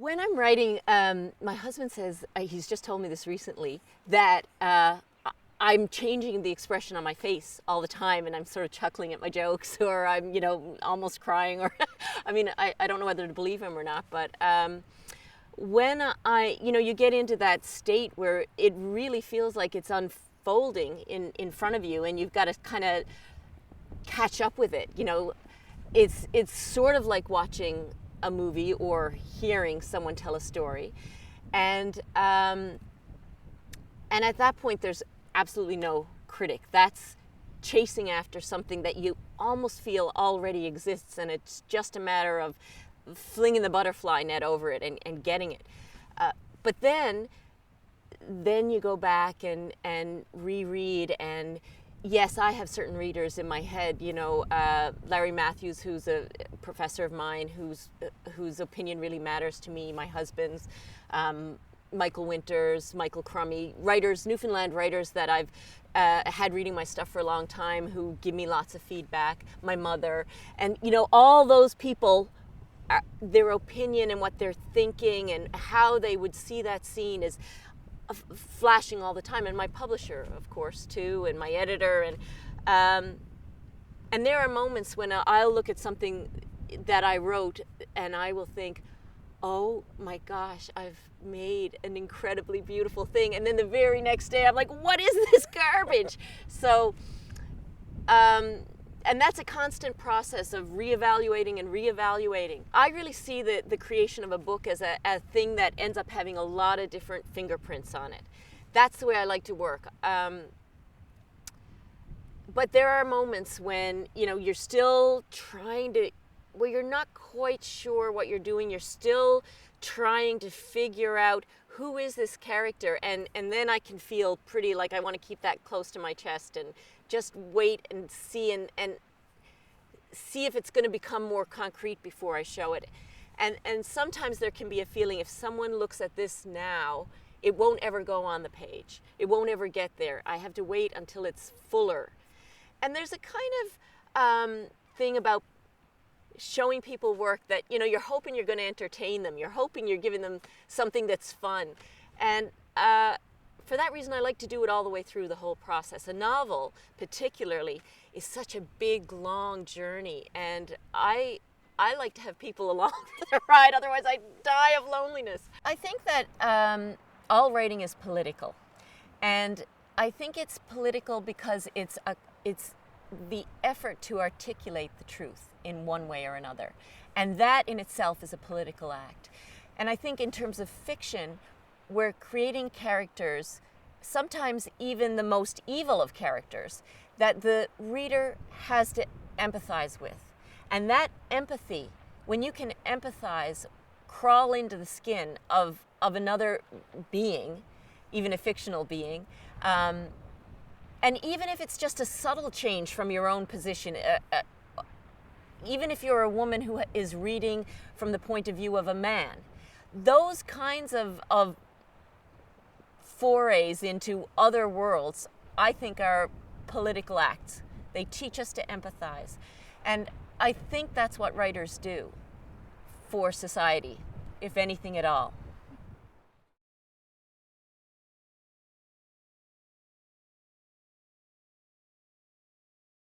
When I'm writing, my husband says, he's just told me this recently, that I'm changing the expression on my face all the time, and I'm sort of chuckling at my jokes, or I'm, almost crying, or, I don't know whether to believe him or not, but when you get into that state where it really feels like it's unfolding in front of you, and you've got to kind of catch up with it, it's sort of like watching a movie or hearing someone tell a story, and at that point there's absolutely no critic. That's chasing after something that you almost feel already exists, and it's just a matter of flinging the butterfly net over it and getting it. But then you go back and reread, and yes, I have certain readers in my head, Larry Matthews, who's a professor of mine, whose opinion really matters to me, my husband's, Michael Winters, Michael Crummey, writers, Newfoundland writers that I've had reading my stuff for a long time, who give me lots of feedback, my mother, and all those people, their opinion and what they're thinking and how they would see that scene is flashing all the time, and my publisher, of course, too, and my editor, and there are moments when I'll look at something that I wrote and I will think, oh my gosh, I've made an incredibly beautiful thing, and then the very next day I'm like, what is this garbage? So and that's a constant process of reevaluating and reevaluating. I really see the creation of a book as a thing that ends up having a lot of different fingerprints on it. That's the way I like to work. But there are moments when, you're still trying to, you're not quite sure what you're doing. You're still trying to figure out who is this character, and then I can feel pretty like I want to keep that close to my chest and just wait and see and see if it's going to become more concrete before I show it. And sometimes there can be a feeling, if someone looks at this now, it won't ever go on the page. It won't ever get there. I have to wait until it's fuller. And there's a kind of thing about showing people work that, you're hoping you're going to entertain them. You're hoping you're giving them something that's fun. And for that reason, I like to do it all the way through the whole process. A novel, particularly, is such a big, long journey. And I like to have people along for the ride, otherwise I die of loneliness. I think that all writing is political. And I think it's political because it's the effort to articulate the truth in one way or another. And that in itself is a political act. And I think in terms of fiction, we're creating characters, sometimes even the most evil of characters, that the reader has to empathize with. And that empathy, when you can empathize, crawl into the skin of another being, even a fictional being, and even if it's just a subtle change from your own position, even if you're a woman who is reading from the point of view of a man, those kinds of forays into other worlds, I think, are political acts. They teach us to empathize. And I think that's what writers do for society, if anything at all.